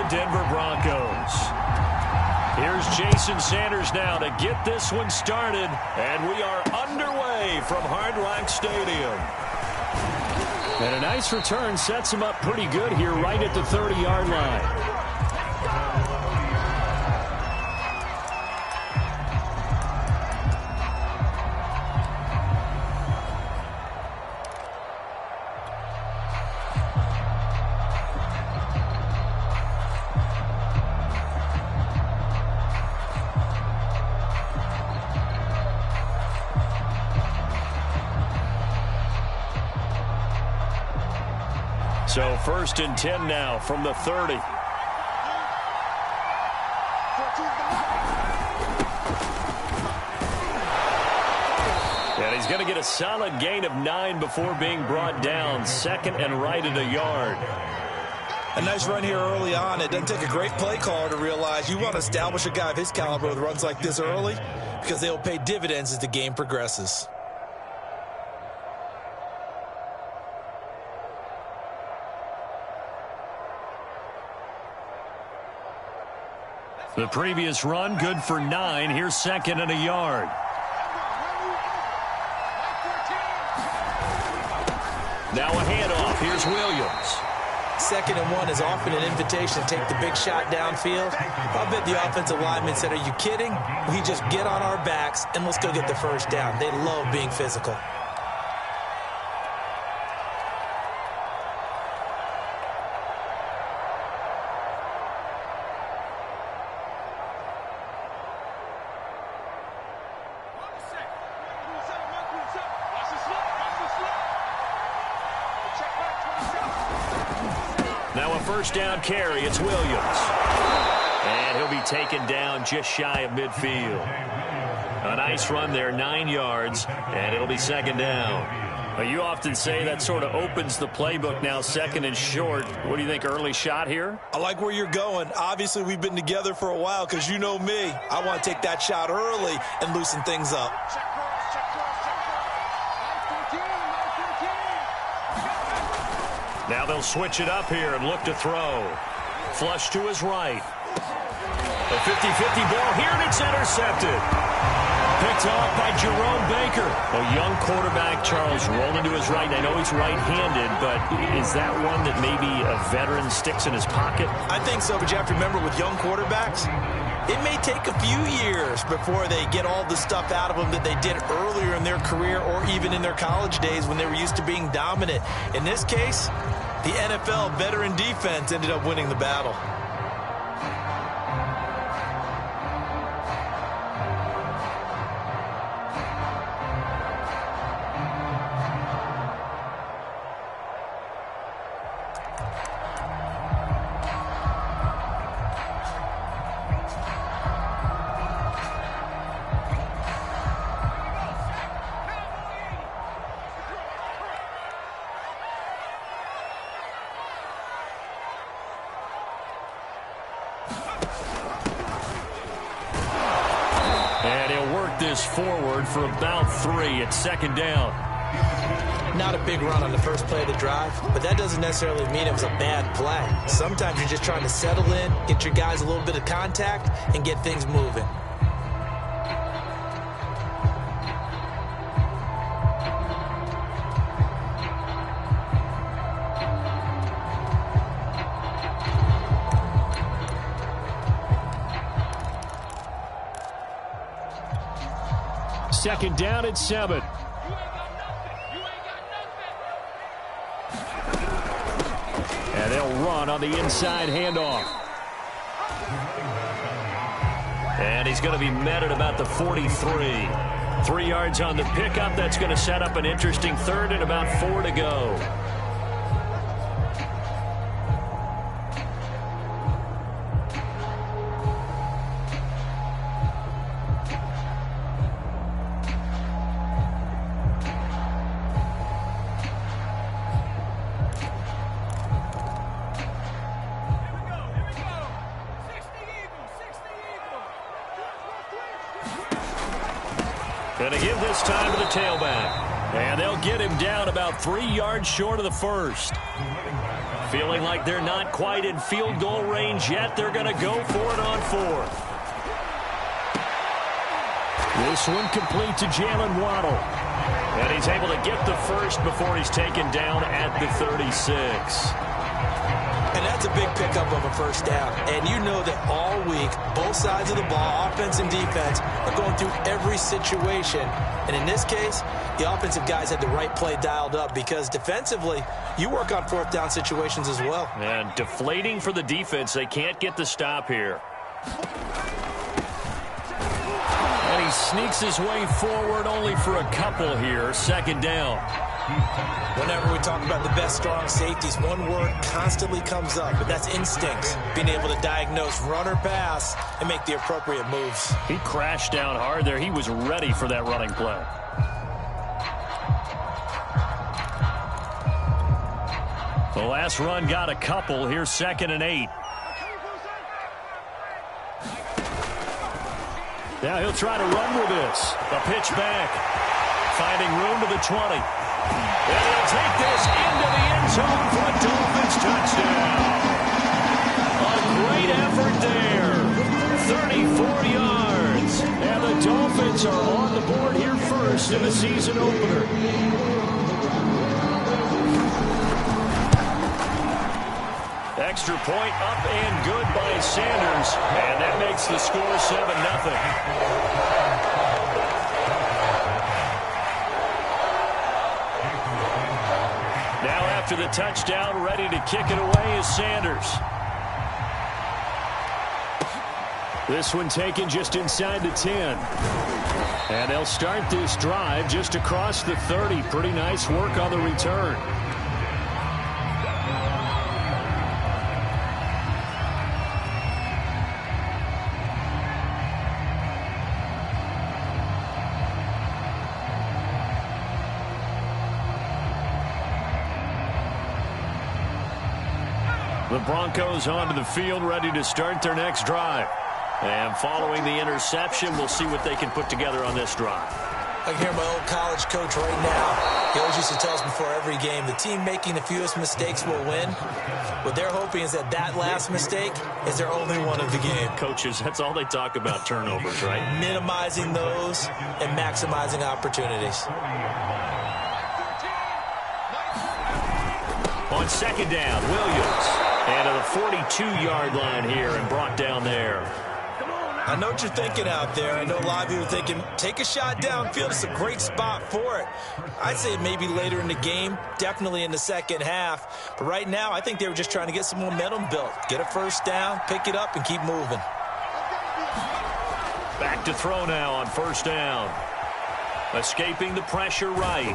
Denver Broncos. Here's Jason Sanders now to get this one started, and we are underway from Hard Rock Stadium. And a nice return sets him up pretty good here right at the 30-yard line. So 1st and 10 now from the 30. And he's going to get a solid gain of 9 before being brought down. 2nd and right at a yard. A nice run here early on. It doesn't take a great play caller to realize you want to establish a guy of his caliber with runs like this early because they'll pay dividends as the game progresses. The previous run, good for 9. Here's 2nd and a yard. Now a handoff. Here's Williams. 2nd and 1 is often an invitation to take the big shot downfield. I'll bet the offensive lineman said, "Are you kidding? We just get on our backs and let's go get the first down." They love being physical. Now a first down carry. It's Williams. And he'll be taken down just shy of midfield. A nice run there, 9 yards, and it'll be 2nd down. Well, you often say that sort of opens the playbook now, 2nd and short. What do you think, early shot here? I like where you're going. Obviously, we've been together for a while because you know me. I want to take that shot early and loosen things up. Now they'll switch it up here and look to throw. Flush to his right. A 50-50 ball here, and it's intercepted. Picked off by Jerome Baker. A young quarterback, Charles, rolling to his right. I know he's right-handed, but is that one that maybe a veteran sticks in his pocket? I think so, but you have to remember with young quarterbacks, it may take a few years before they get all the stuff out of them that they did earlier in their career or even in their college days when they were used to being dominant. In this case, the NFL veteran defense ended up winning the battle. Forward for about 3 at 2nd down. Not a big run on the first play of the drive, but that doesn't necessarily mean it was a bad play. Sometimes you're just trying to settle in, get your guys a little bit of contact, and get things moving. Second down at 7. And they'll run on the inside handoff. And he's going to be met at about the 43. 3 yards on the pickup. That's going to set up an interesting 3rd and about 4 to go. Going to give this time to the tailback. And they'll get him down about 3 yards short of the first. Feeling like they're not quite in field goal range yet. They're going to go for it on fourth. This one complete to Jalen Waddle. And he's able to get the first before he's taken down at the 36. And that's a big pickup of a first down. And you know that all week, both sides of the ball, offense and defense, are going through every situation. And in this case, the offensive guys had the right play dialed up because defensively, you work on fourth down situations as well. And deflating for the defense. They can't get the stop here. And he sneaks his way forward only for a couple here. Second down. Whenever we talk about the best strong safeties, one word constantly comes up, but that's instincts. Being able to diagnose run or pass and make the appropriate moves. He crashed down hard there. He was ready for that running play. The last run got a couple. Here's 2nd and 8. Now he'll try to run with this. A pitch back. Finding room to the 20. And he'll take this into the end zone for a Dolphins touchdown. A great effort there. 34 yards. And the Dolphins are on the board here first in the season opener. Extra point up and good by Sanders. And that makes the score 7-0. Now after the touchdown, ready to kick it away is Sanders. This one taken just inside the 10. And they'll start this drive just across the 30. Pretty nice work on the return. The Broncos onto the field, ready to start their next drive. And following the interception, we'll see what they can put together on this drive. I can hear my old college coach right now. He always used to tell us before every game, the team making the fewest mistakes will win. What they're hoping is that that last mistake is their only one of the game. Coaches, that's all they talk about, turnovers, right? Minimizing those and maximizing opportunities. On 2nd down, Williams. And to the 42-yard line here and brought down there. I know what you're thinking out there. I know a lot of you are thinking, take a shot downfield. It's a great spot for it. I'd say maybe later in the game, definitely in the second half. But right now, I think they were just trying to get some momentum built. Get a first down, pick it up, and keep moving. Back to throw now on 1st down. Escaping the pressure right.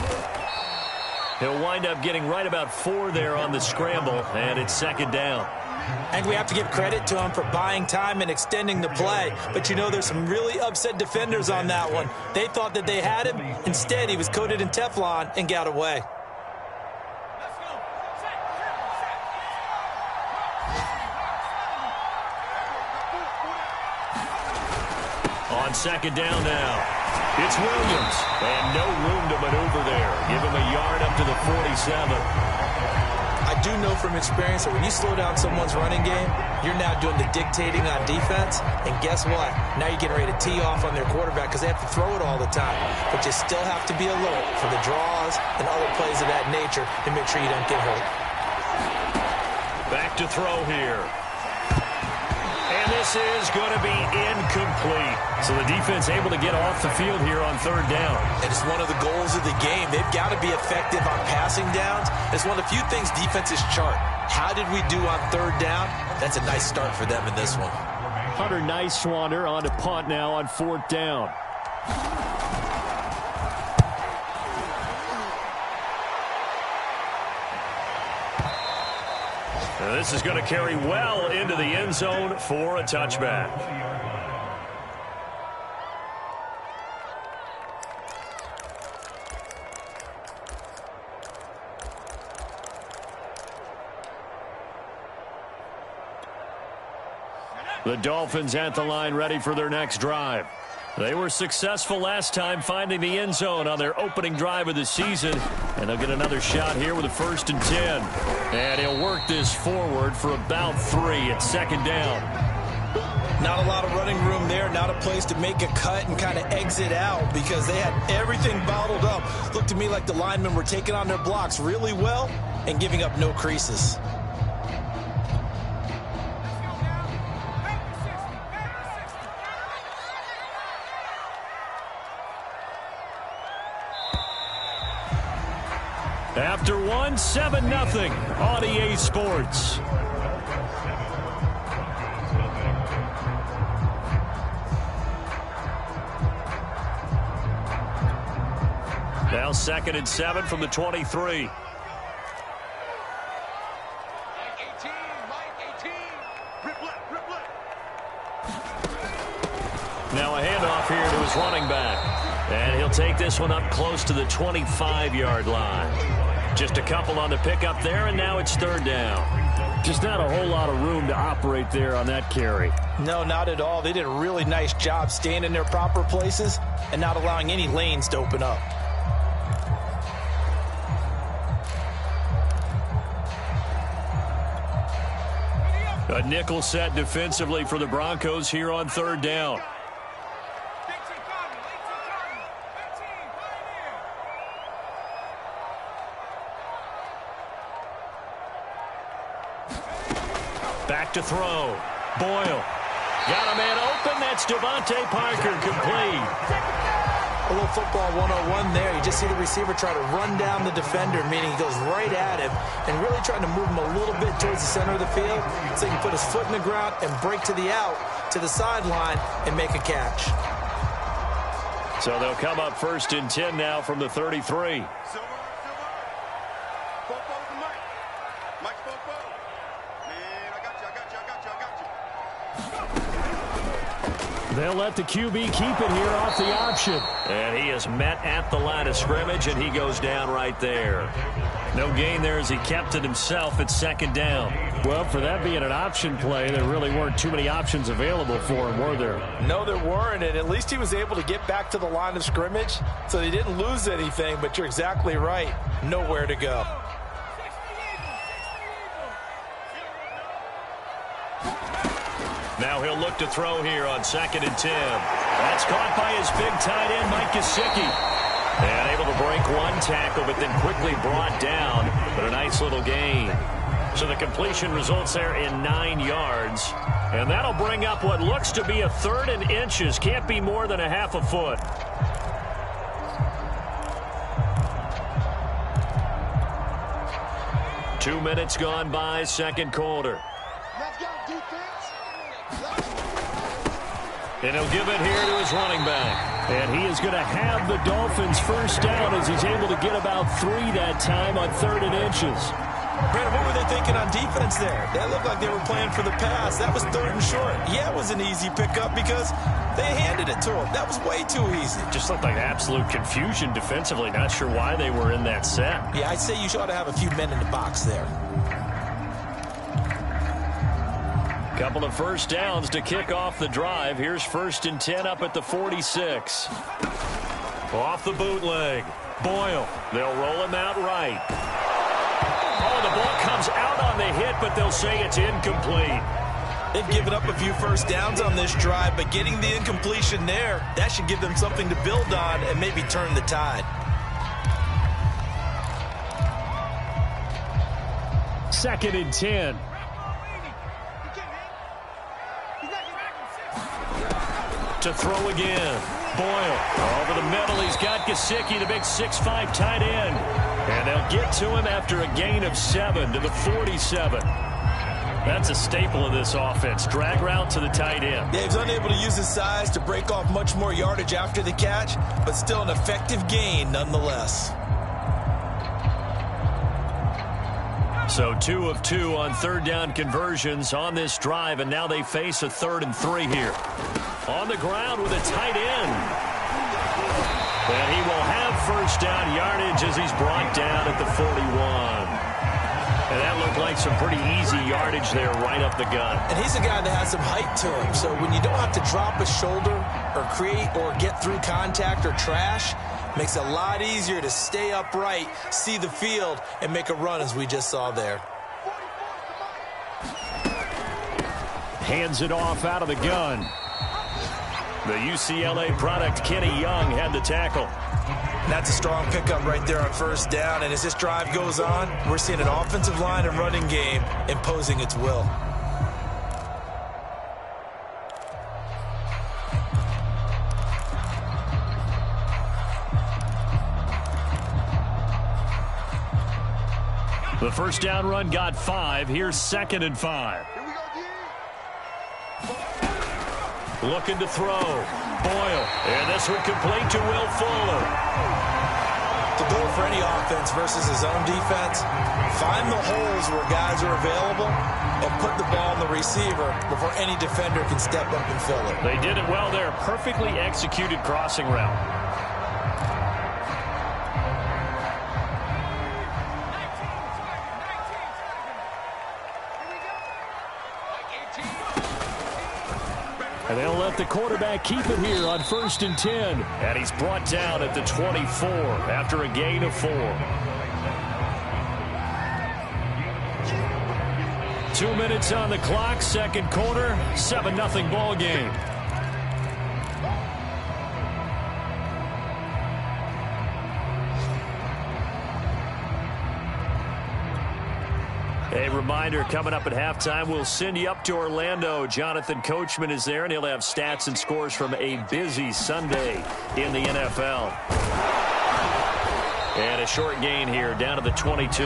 He'll wind up getting right about 4 there on the scramble, and it's 2nd down. I think we have to give credit to him for buying time and extending the play. But, you know, there's some really upset defenders on that one. They thought that they had him. Instead, he was coated in Teflon and got away. On 2nd down now. It's Williams, and no room to maneuver there. Give him a yard up to the 47. I do know from experience that when you slow down someone's running game, you're now doing the dictating on defense. And guess what? Now you're getting ready to tee off on their quarterback because they have to throw it all the time. But you still have to be alert for the draws and other plays of that nature to make sure you don't get hurt. Back to throw here. And this is going to be incomplete. So the defense able to get off the field here on 3rd down. And it's one of the goals of the game. They've got to be effective on passing downs. It's one of the few things defenses chart. How did we do on 3rd down? That's a nice start for them in this one. Hunter Nice-Swander on to punt now on 4th down. Now this is going to carry well into the end zone for a touchback. The Dolphins at the line ready for their next drive. They were successful last time finding the end zone on their opening drive of the season. And they'll get another shot here with a 1st and 10. And he'll work this forward for about 3 at 2nd down. Not a lot of running room there, not a place to make a cut and kind of exit out because they had everything bottled up. Looked to me like the linemen were taking on their blocks really well and giving up no creases. After one, 7-0 on EA Sports. Now 2nd and 7 from the 23. Now a handoff here to his running back. And he'll take this one up close to the 25-yard line. Just a couple on the pickup there, and now it's 3rd down. Just not a whole lot of room to operate there on that carry. No, not at all. They did a really nice job staying in their proper places and not allowing any lanes to open up. A nickel set defensively for the Broncos here on 3rd down. Back to throw. Boyle. Got a man open. That's Devontae Parker complete. A little football 101 there. You just see the receiver try to run down the defender, meaning he goes right at him and really trying to move him a little bit towards the center of the field so he can put his foot in the ground and break to the out, to the sideline, and make a catch. So they'll come up 1st and 10 now from the 33. They'll let the QB keep it here off the option. And he is met at the line of scrimmage, and he goes down right there. No gain there as he kept it himself at 2nd down. Well, for that being an option play, there really weren't too many options available for him, were there? No, there weren't, and at least he was able to get back to the line of scrimmage, so they didn't lose anything, but you're exactly right. Nowhere to go. Now he'll look to throw here on 2nd and 10. That's caught by his big tight end, Mike Gesicki. And able to break one tackle, but then quickly brought down. But a nice little gain. So the completion results there in 9 yards. And that'll bring up what looks to be a 3rd and inches. Can't be more than a half a foot. Two minutes gone by, 2nd quarter. And he'll give it here to his running back. And he is going to have the Dolphins 1st down as he's able to get about 3 that time on 3rd and inches. Brandon, what were they thinking on defense there? That looked like they were playing for the pass. That was 3rd and short. Yeah, it was an easy pickup because they handed it to him. That was way too easy. Just looked like absolute confusion defensively. Not sure why they were in that set. Yeah, I'd say you ought to have a few men in the box there. Couple of 1st downs to kick off the drive. Here's 1st and 10 up at the 46. Off the bootleg. Boyle. They'll roll him out right. Oh, the ball comes out on the hit, but they'll say it's incomplete. They've given up a few 1st downs on this drive, but getting the incompletion there, that should give them something to build on and maybe turn the tide. 2nd and 10. To throw again. Boyle over the middle. He's got Gesicki, the big 6'5" tight end. And they'll get to him after a gain of 7 to the 47. That's a staple of this offense. Drag route to the tight end. Yeah, he's unable to use his size to break off much more yardage after the catch, but still an effective gain nonetheless. So 2 of 2 on 3rd down conversions on this drive, and now they face a 3rd and 3 here. On the ground with a tight end. And he will have 1st down yardage as he's brought down at the 41. And that looked like some pretty easy yardage there right up the gut. And he's a guy that has some height to him. So when you don't have to drop a shoulder or create or get through contact or trash, makes it a lot easier to stay upright, see the field, and make a run as we just saw there. Hands it off out of the gun. The UCLA product, Kenny Young, had the tackle. That's a strong pickup right there on first down. And as this drive goes on, we're seeing an offensive line and running game imposing its will. The first down run got 5. Here's 2nd and 5. Looking to throw. Boyle. And this one complete to Will Fuller. The goal for any offense versus his own defense, find the holes where guys are available and put the ball in the receiver before any defender can step up and fill it. They did it well there. Perfectly executed crossing route. And they'll let the quarterback keep it here on 1st and 10. And he's brought down at the 24 after a gain of 4. 2 minutes on the clock, second quarter, 7-0 ball game. A reminder, coming up at halftime, we'll send you up to Orlando. Jonathan Coachman is there, and he'll have stats and scores from a busy Sunday in the NFL. And a short gain here, down to the 22.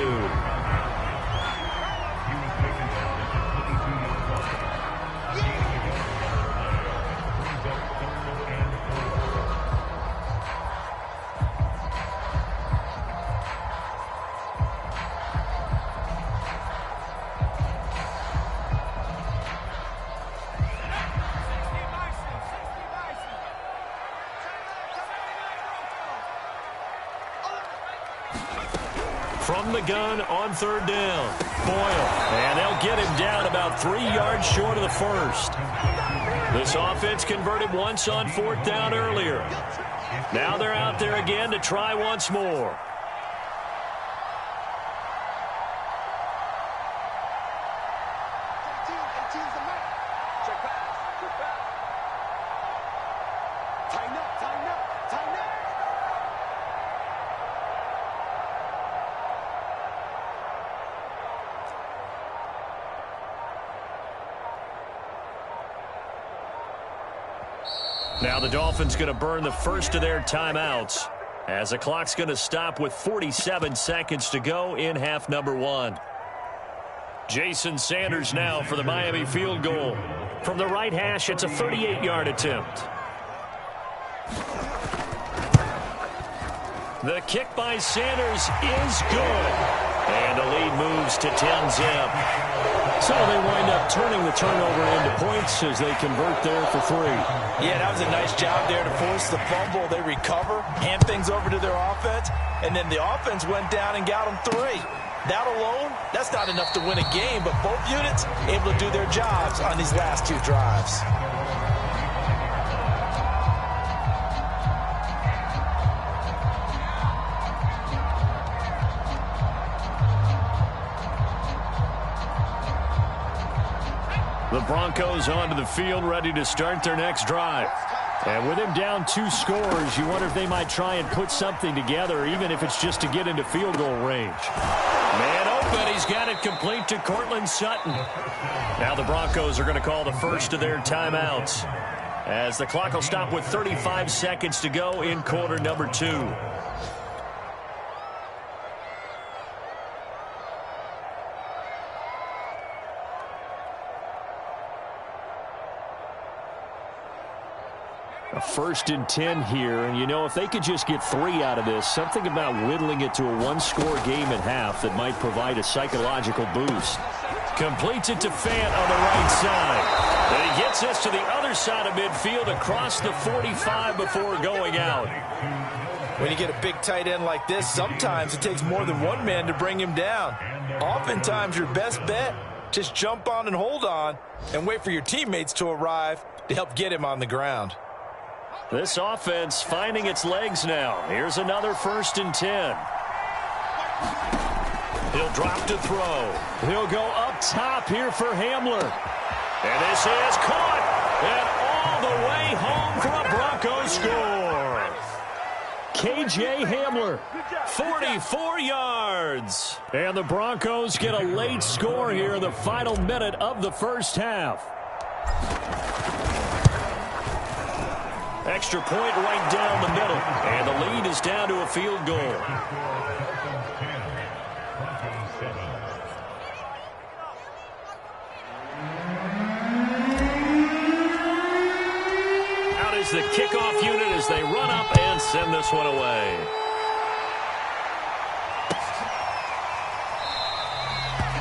From the gun on 3rd down. Boyle. And they'll get him down about 3 yards short of the first. This offense converted once on 4th down earlier. Now they're out there again to try once more. Now the Dolphins going to burn the first of their timeouts as the clock's going to stop with 47 seconds to go in half number 1. Jason Sanders now for the Miami field goal. From the right hash, it's a 38-yard attempt. The kick by Sanders is good. And the lead moves to 10-zip. So they wind up turning the turnover into points as they convert there for 3. Yeah, that was a nice job there to force the fumble. They recover, hand things over to their offense, and then the offense went down and got them 3. That alone, that's not enough to win a game, but both units able to do their jobs on these last 2 drives. The Broncos onto the field, ready to start their next drive. And with him down 2 scores, you wonder if they might try and put something together, even if it's just to get into field goal range. Man open, he's got it complete to Cortland Sutton. Now the Broncos are going to call the first of their timeouts, as the clock will stop with 35 seconds to go in quarter number 2. A 1st and 10 here, and you know, if they could just get 3 out of this, something about whittling it to a 1-score game at half that might provide a psychological boost. Completes it to Fant on the right side. And he gets us to the other side of midfield across the 45 before going out. When you get a big tight end like this, sometimes it takes more than one man to bring him down. Oftentimes, your best bet, just jump on and hold on and wait for your teammates to arrive to help get him on the ground. This offense finding its legs now. Here's another 1st and 10. He'll drop to throw. He'll go up top here for Hamler. And this is caught. And all the way home for a Broncos score. K.J. Hamler, 44 yards. And the Broncos get a late score here in the final minute of the first half. Extra point right down the middle. And the lead is down to a field goal. The kickoff unit as they run up and send this one away.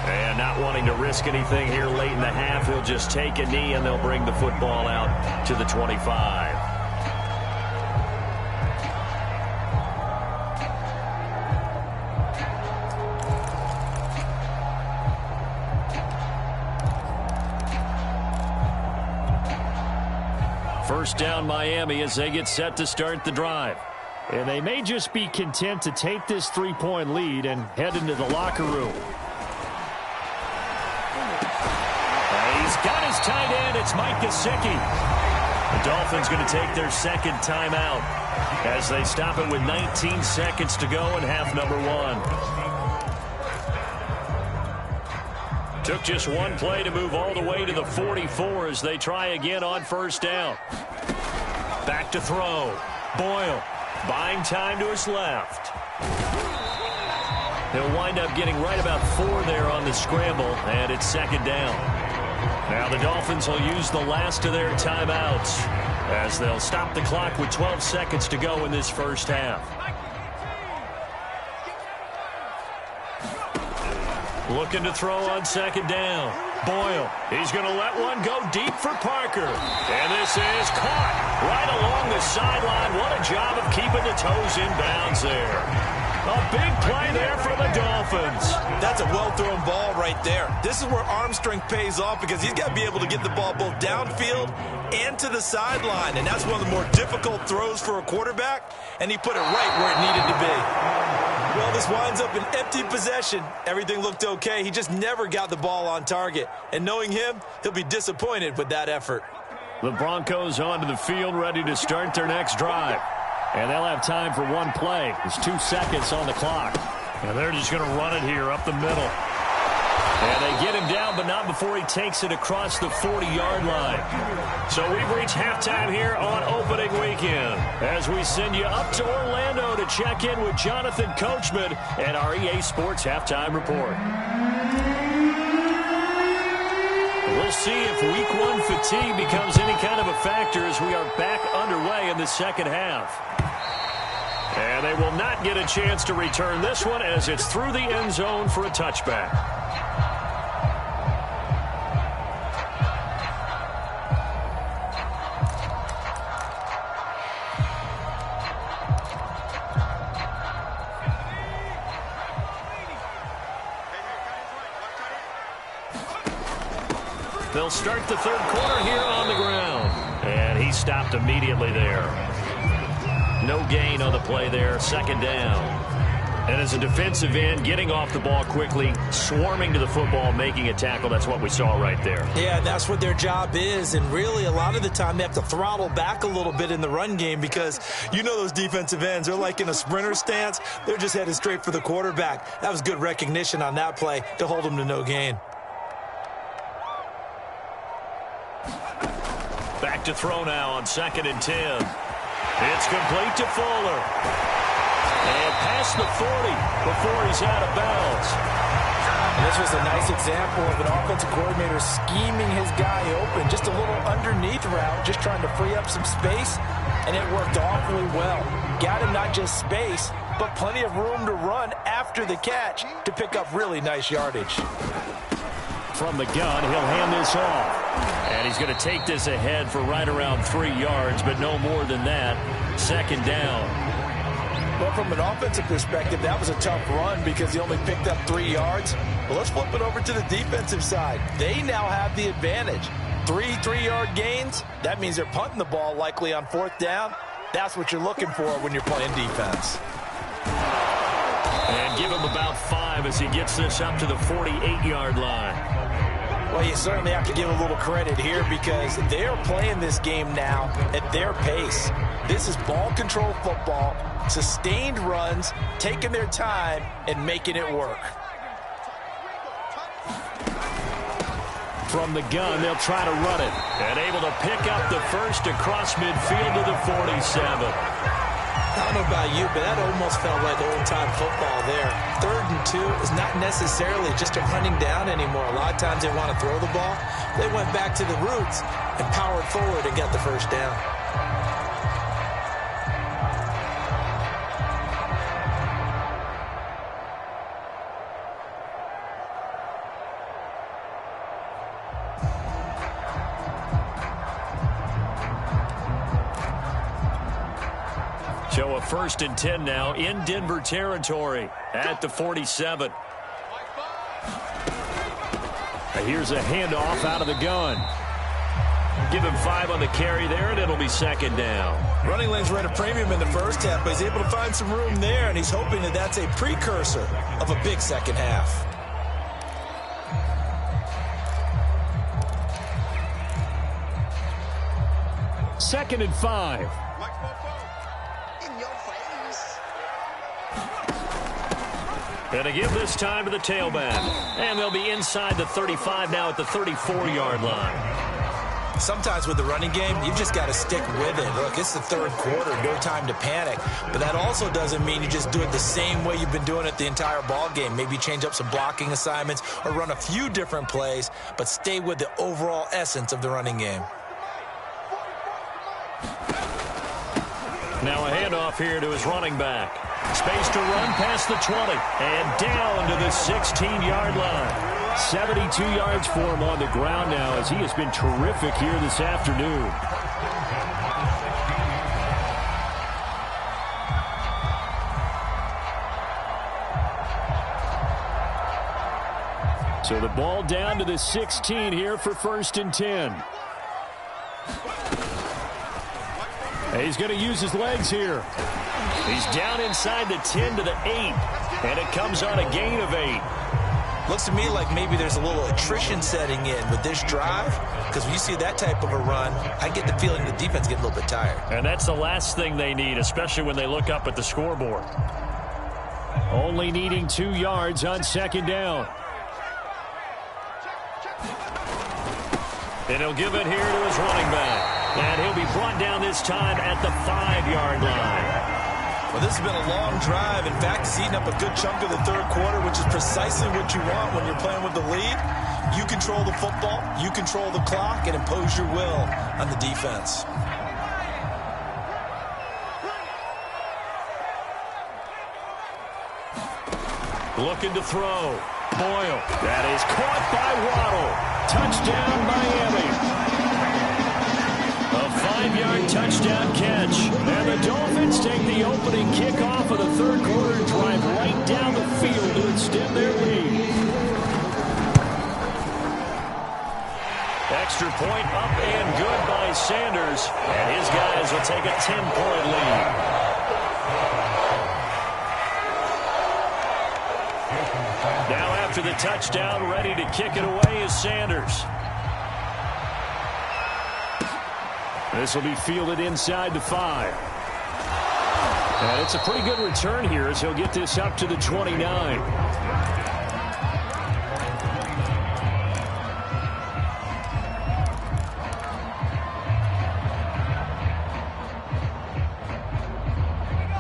And not wanting to risk anything here late in the half, he'll just take a knee and they'll bring the football out to the 25. First down Miami as they get set to start the drive. And they may just be content to take this 3-point lead and head into the locker room. He's got his tight end. It's Mike Gesicki. The Dolphins going to take their second timeout as they stop it with 19 seconds to go in half number 1. Took just one play to move all the way to the 44 as they try again on first down. Back to throw. Boyle buying time to his left. He'll wind up getting right about 4 there on the scramble, and it's second down. Now the Dolphins will use the last of their timeouts as they'll stop the clock with 12 seconds to go in this first half. Looking to throw on second down. Boyle, he's going to let one go deep for Parker. And this is caught right along the sideline. What a job of keeping the toes in bounds there. A big play there for the Dolphins. That's a well-thrown ball right there. This is where arm strength pays off because he's got to be able to get the ball both downfield and to the sideline. And that's one of the more difficult throws for a quarterback. And he put it right where it needed to be. Well, this winds up an empty possession. Everything looked okay. He just never got the ball on target. And knowing him, he'll be disappointed with that effort. The Broncos onto the field ready to start their next drive. And they'll have time for one play. There's 2 seconds on the clock. And they're just going to run it here up the middle. And they get him down, but not before he takes it across the 40-yard line. So we've reached halftime here on opening weekend as we send you up to Orlando to check in with Jonathan Coachman and our EA Sports Halftime Report. We'll see if Week 1 fatigue becomes any kind of a factor as we are back underway in the second half. And they will not get a chance to return this one as it's through the end zone for a touchback. They'll start the third quarter here on the ground. And he stopped immediately there. No gain on the play there. Second down. And as a defensive end, getting off the ball quickly, swarming to the football, making a tackle. That's what we saw right there. Yeah, that's what their job is. And really, a lot of the time, they have to throttle back a little bit in the run game because you know those defensive ends, they're like in a sprinter stance. They're just headed straight for the quarterback. That was good recognition on that play to hold them to no gain. Back to throw now on 2nd and 10. It's complete to Fuller. And past the 40 before he's out of bounds. And this was a nice example of an offensive coordinator scheming his guy open. Just a little underneath route, just trying to free up some space, and it worked awfully well. Got him not just space, but plenty of room to run after the catch to pick up really nice yardage. From the gun, he'll hand this off. And he's going to take this ahead for right around 3 yards, but no more than that. Second down. Well, from an offensive perspective, that was a tough run because he only picked up 3 yards. Well, let's flip it over to the defensive side. They now have the advantage. 3 3-yard gains, that means they're punting the ball likely on 4th down. That's what you're looking for when you're playing defense. And give him about 5 as he gets this up to the 48-yard line. Well, you certainly have to give a little credit here because they're playing this game now at their pace. This is ball control football, sustained runs, taking their time and making it work. From the gun, they'll try to run it. And able to pick up the first across midfield to the 47. I don't know about you, but that almost felt like old-time football there. 3rd and 2 is not necessarily just a running down anymore. A lot of times they want to throw the ball. They went back to the roots and powered forward and got the first down. So a 1st and 10 now in Denver territory at the 47. Here's a handoff out of the gun. Give him 5 on the carry there, and it'll be 2nd down. Running lanes were at a premium in the first half, but he's able to find some room there, and he's hoping that that's a precursor of a big second half. Second and 5. And to give this time to the tailback. And they'll be inside the 35 now at the 34-yard line. Sometimes with the running game, you've just got to stick with it. Look, it's the 3rd quarter, no time to panic. But that also doesn't mean you just do it the same way you've been doing it the entire ball game. Maybe change up some blocking assignments or run a few different plays, but stay with the overall essence of the running game. Now a handoff here to his running back. Space to run past the 20 and down to the 16-yard line. 72 yards for him on the ground now as he has been terrific here this afternoon. So the ball down to the 16 here for 1st and 10. He's going to use his legs here. He's down inside the 10 to the 8, and it comes on a gain of 8. Looks to me like maybe there's a little attrition setting in with this drive, because when you see that type of a run, I get the feeling the defense getting a little bit tired. And that's the last thing they need, especially when they look up at the scoreboard. Only needing 2 yards on 2nd down. And he'll give it here to his running back. And he'll be brought down this time at the 5-yard line. Well, this has been a long drive. In fact, it's eaten up a good chunk of the 3rd quarter, which is precisely what you want when you're playing with the lead. You control the football, you control the clock, and impose your will on the defense. Looking to throw. Boyle. That is caught by Waddle. Touchdown, Miami. A 5-yard touchdown catch. And the Dolphins take the opening kickoff of the 3rd quarter and drive right down the field to extend their lead. Extra point up and good by Sanders. And his guys will take a 10-point lead. Now after the touchdown, ready to kick it away is Sanders. This will be fielded inside the 5. And it's a pretty good return here as he'll get this up to the 29.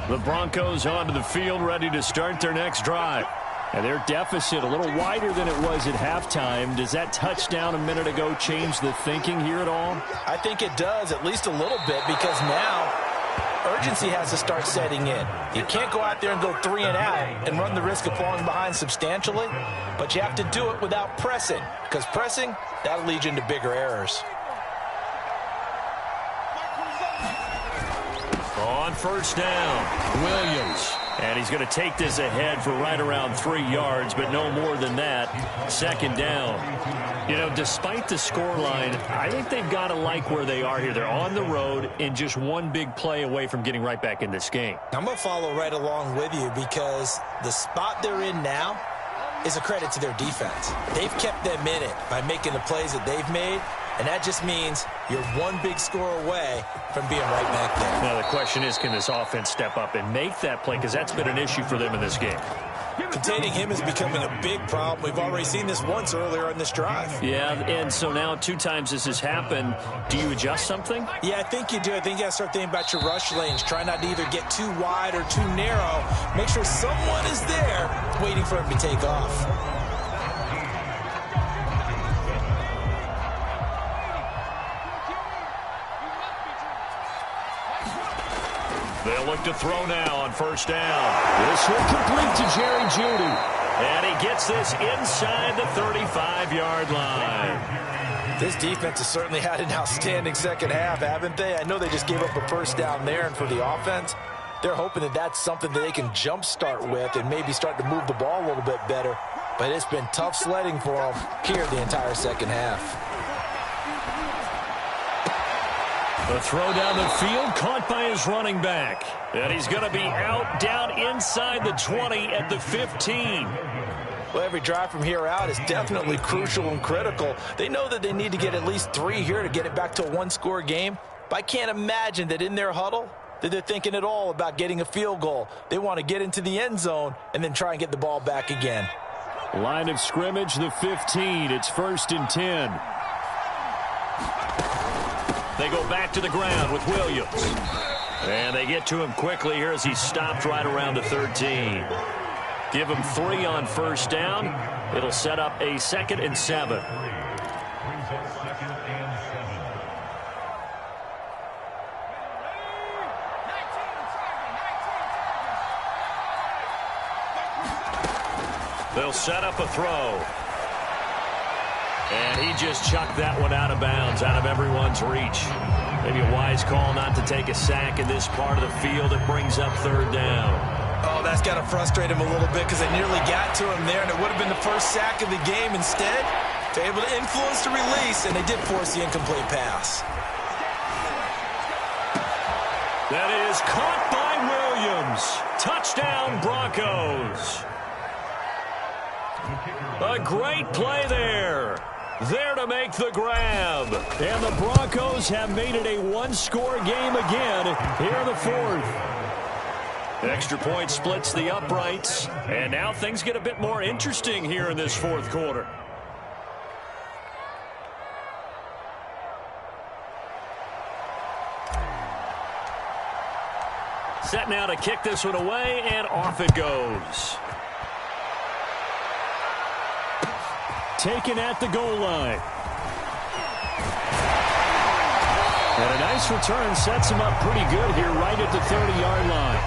The Broncos onto the field, ready to start their next drive. And their deficit a little wider than it was at halftime. Does that touchdown a minute ago change the thinking here at all? I think it does, at least a little bit, because now urgency has to start setting in. You can't go out there and go 3 and out and run the risk of falling behind substantially, but you have to do it without pressing, because pressing, that'll lead you into bigger errors. On first down, Williams. And he's going to take this ahead for right around 3 yards, but no more than that. Second down. You know, despite the scoreline, I think they've got to like where they are here. They're on the road and just one big play away from getting right back in this game. I'm going to follow right along with you because the spot they're in now is a credit to their defense. They've kept them in it by making the plays that they've made, and that just means you're one big score away from being right back there. Now, the question is, can this offense step up and make that play? Because that's been an issue for them in this game. Containing him is becoming a big problem. We've already seen this once earlier in this drive. Yeah, and so now 2 times this has happened. Do you adjust something? Yeah, I think you do. I think you got to start thinking about your rush lanes. Try not to either get too wide or too narrow. Make sure someone is there waiting for him to take off. They'll look to throw now on first down. This will complete to Jerry Jeudy. And he gets this inside the 35-yard line. This defense has certainly had an outstanding second half, haven't they? I know they just gave up a first down there, and for the offense, they're hoping that that's something that they can jumpstart with and maybe start to move the ball a little bit better. But it's been tough sledding for them here the entire second half. The throw down the field, caught by his running back. And he's going to be out down inside the 20 at the 15. Well, every drive from here out is definitely crucial and critical. They know that they need to get at least 3 here to get it back to a one-score game. But I can't imagine that in their huddle that they're thinking at all about getting a field goal. They want to get into the end zone and then try and get the ball back again. Line of scrimmage, the 15. It's 1st and 10. They go back to the ground with Williams. And they get to him quickly here as he stopped right around the 13. Give him 3 on first down. It'll set up a 2nd and 7. They'll set up a throw. And he just chucked that one out of bounds, out of everyone's reach. Maybe a wise call not to take a sack in this part of the field. It brings up 3rd down. Oh, that's got to frustrate him a little bit because they nearly got to him there, and it would have been the first sack of the game. Instead, they're able to influence the release, and they did force the incomplete pass. That is caught by Williams. Touchdown, Broncos. A great play there. There to make the grab. And the Broncos have made it a one-score game again here in the 4th. Extra point splits the uprights. And now things get a bit more interesting here in this 4th quarter. Set now to kick this one away, and off it goes. Taken at the goal line. And a nice return sets him up pretty good here right at the 30-yard line.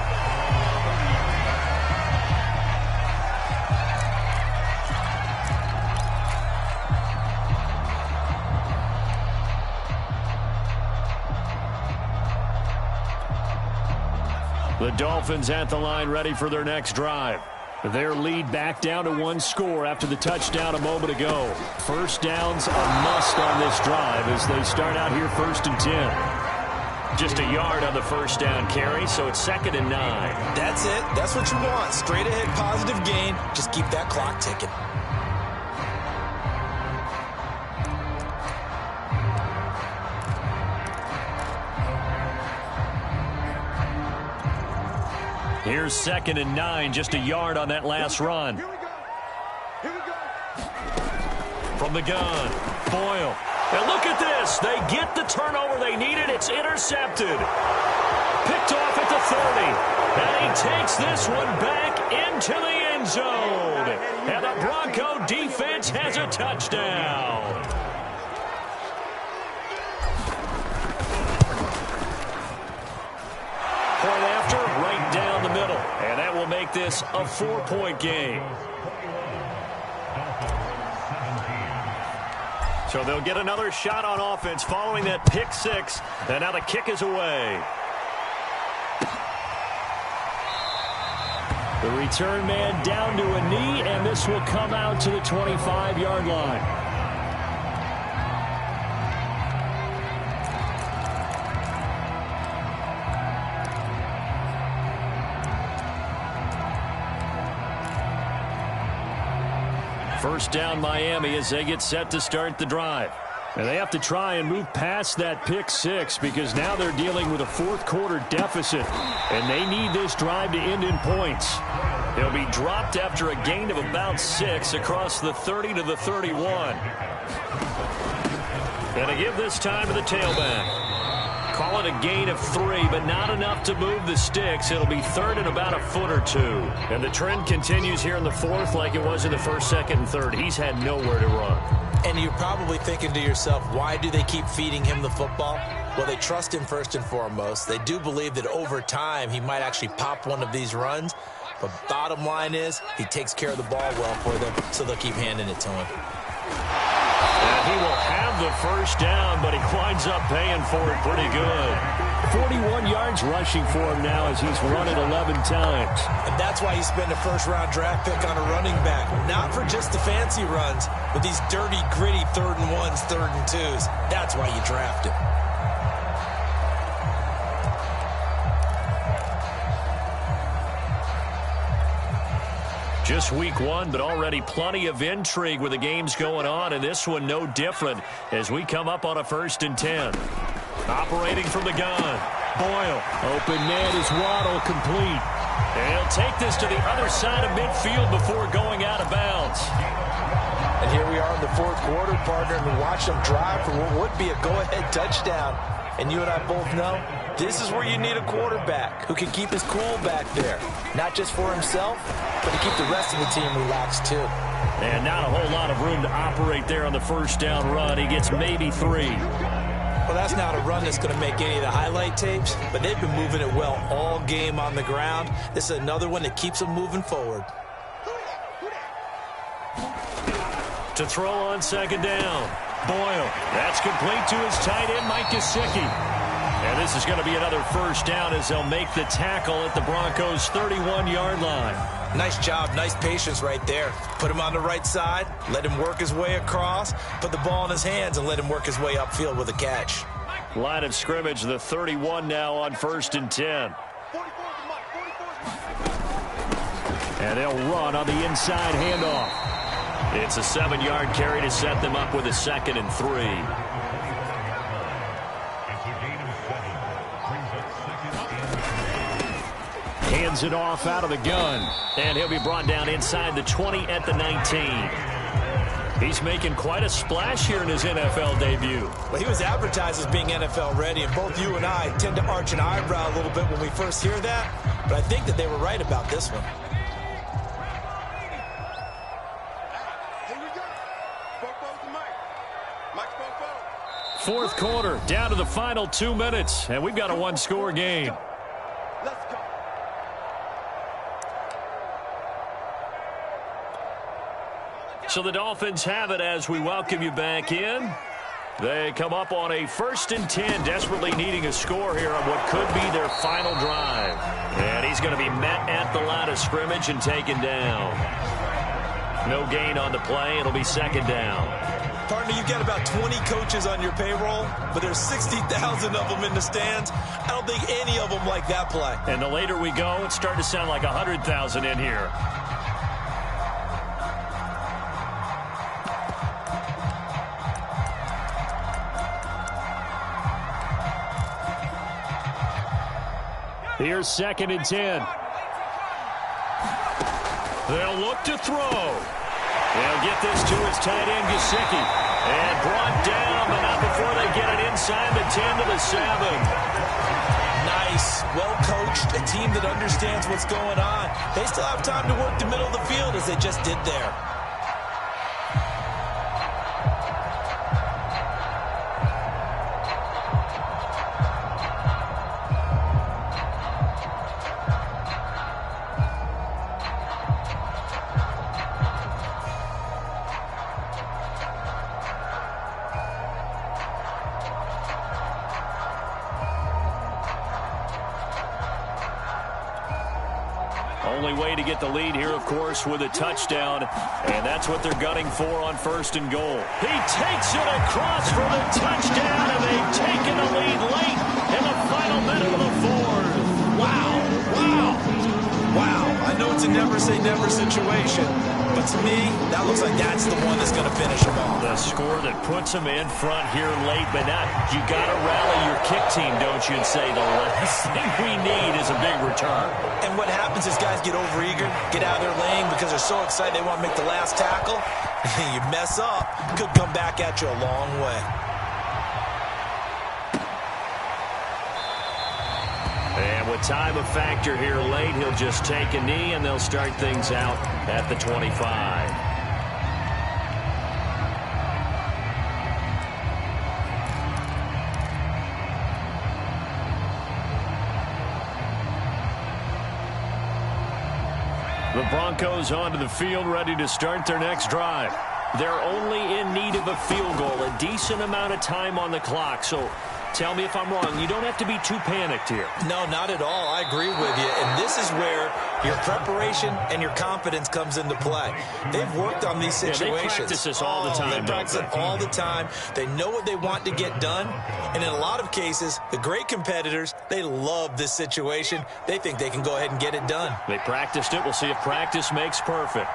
The Dolphins at the line ready for their next drive. Their lead back down to 1 score after the touchdown a moment ago. First down's a must on this drive as they start out here 1st and 10. Just a yard on the first down carry, so it's 2nd and 9. That's it. That's what you want. Straight ahead positive gain. Just keep that clock ticking. Here's 2nd and 9, just a yard on that last run. Here we go. From the gun, Boyle. And look at this. They get the turnover they needed. It's intercepted. Picked off at the 30. And he takes this one back into the end zone. And the Bronco defense has a touchdown. Point after, right down the middle. And that will make this a 4-point game. So they'll get another shot on offense following that pick 6. And now the kick is away. The return man down to a knee, and this will come out to the 25-yard line. First down Miami as they get set to start the drive. And they have to try and move past that pick six because now they're dealing with a fourth-quarter deficit, and they need this drive to end in points. They'll be dropped after a gain of about 6 across the 30 to the 31. And to give this time to the tailback. Call it a gain of 3, but not enough to move the sticks. It'll be third and about a foot or 2. And the trend continues here in the fourth like it was in the first, second, and third. He's had nowhere to run. And you're probably thinking to yourself, why do they keep feeding him the football? Well, they trust him first and foremost. They do believe that over time he might actually pop one of these runs. But bottom line is he takes care of the ball well for them, so they'll keep handing it to him. And he will have the first down, but he winds up paying for it pretty good. 41 yards rushing for him now as he's run it 11 times. And that's why you spend a first-round draft pick on a running back. Not for just the fancy runs, but these dirty, gritty third and ones, third and twos. That's why you draft him. Just week 1, but already plenty of intrigue with the games going on, and this one no different as we come up on a 1st and 10. Operating from the gun. Boyle. Open man is Waddle, complete. And he'll take this to the other side of midfield before going out of bounds. And here we are in the fourth quarter, partner, and we watch them drive for what would be a go-ahead touchdown. And you and I both know this is where you need a quarterback who can keep his cool back there. Not just for himself, but to keep the rest of the team relaxed too. And not a whole lot of room to operate there on the first down run. He gets maybe 3. Well, that's not a run that's going to make any of the highlight tapes, but they've been moving it well all game on the ground. This is another one that keeps them moving forward. To throw on second down. Boyle. That's complete to his tight end, Mike Gesicki. And this is going to be another first down as they'll make the tackle at the Broncos' 31-yard line. Nice job, nice patience right there. Put him on the right side, let him work his way across, put the ball in his hands, and let him work his way upfield with a catch. Line of scrimmage, the 31 now on 1st and 10. And they'll run on the inside handoff. It's a 7-yard carry to set them up with a 2nd and 3. Hands it off out of the gun. And he'll be brought down inside the 20 at the 19. He's making quite a splash here in his NFL debut. Well, he was advertised as being NFL ready, and both you and I tend to arch an eyebrow a little bit when we first hear that. But I think that they were right about this one. Fourth quarter, down to the final 2 minutes, and we've got a one-score game. Let's go. So the Dolphins have it as we welcome you back in. They come up on a 1st and 10, desperately needing a score here on what could be their final drive. And he's going to be met at the line of scrimmage and taken down. No gain on the play. It'll be 2nd down. Partner, you've got about 20 coaches on your payroll, but there's 60,000 of them in the stands. I don't think any of them like that play. And the later we go, it's starting to sound like 100,000 in here. Here's 2nd and 10. They'll look to throw. They'll get this to his tight end, Gesicki. And brought down, but not before they get it inside the 10 to the 7. Nice, well-coached, a team that understands what's going on. They still have time to work the middle of the field as they just did there. Only way to get the lead here, of course, with a touchdown, and that's what they're gunning for on 1st and goal. He takes it across for the touchdown, and they've taken the lead late in the final minute of the 4th. Wow. I know it's a never-say-never situation, but to me, that looks like that's the one that's going to finish them off. The score that puts them in front here late, but now you got to rally your kick team, don't you, and say the last thing we need is a big return. And what happens is guys get overeager, get out of their lane because they're so excited they want to make the last tackle. You mess up, could come back at you a long way. And with time a factor here late, he'll just take a knee, and they'll start things out at the 25. The Broncos onto the field, ready to start their next drive. They're only in need of a field goal, a decent amount of time on the clock. So tell me if I'm wrong. You don't have to be too panicked here. No, not at all. I agree with you. And this is where your preparation and your confidence comes into play. They've worked on these situations. Yeah, they practice this all the time. They practice it all the time. They know what they want to get done. And in a lot of cases, the great competitors, they love this situation. They think they can go ahead and get it done. They practiced it. We'll see if practice makes perfect.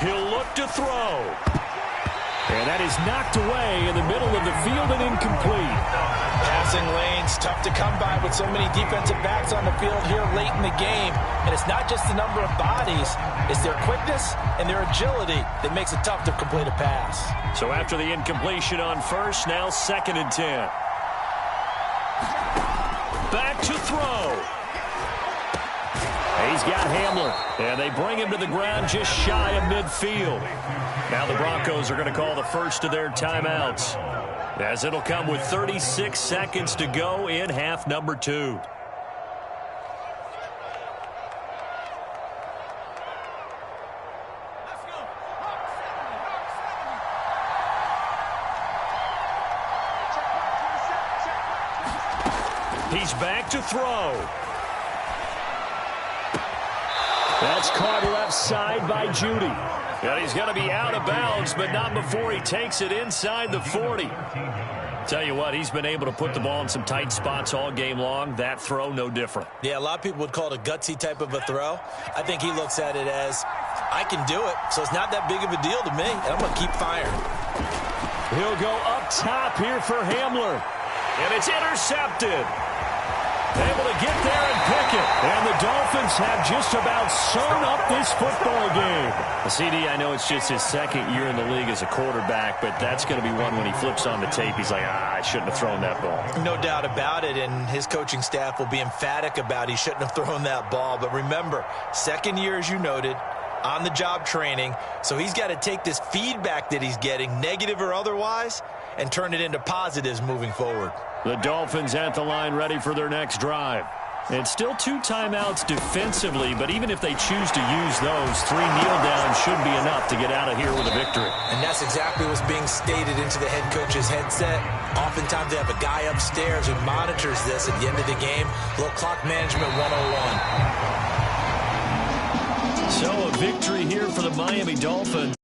He'll look to throw. And that is knocked away in the middle of the field and incomplete. Passing lanes, tough to come by with so many defensive backs on the field here late in the game. And it's not just the number of bodies, it's their quickness and their agility that makes it tough to complete a pass. So after the incompletion on 1st, now 2nd and 10. Back to throw. He's got Hamler, and they bring him to the ground just shy of midfield. Now the Broncos are going to call the first of their timeouts, as it'll come with 36 seconds to go in half number 2. He's back to throw. That's caught left side by Judy. And he's going to be out of bounds, but not before he takes it inside the 40. Tell you what, he's been able to put the ball in some tight spots all game long. That throw, no different. Yeah, a lot of people would call it a gutsy type of a throw. I think he looks at it as, I can do it, so it's not that big of a deal to me, and I'm going to keep firing. He'll go up top here for Hamler. And it's intercepted. Able to get there and pick it. And the Dolphins have just about sewn up this football game. CD, I know it's just his 2nd year in the league as a quarterback, but that's going to be one when he flips on the tape. He's like, I shouldn't have thrown that ball. No doubt about it, and his coaching staff will be emphatic about he shouldn't have thrown that ball. But remember, 2nd year, as you noted, on-the-job training, so he's got to take this feedback that he's getting, negative or otherwise, and turn it into positives moving forward. The Dolphins at the line ready for their next drive. It's still 2 timeouts defensively, but even if they choose to use those, 3 kneel downs should be enough to get out of here with a victory. And that's exactly what's being stated into the head coach's headset. Oftentimes they have a guy upstairs who monitors this at the end of the game. A little clock management 101. So a victory here for the Miami Dolphins.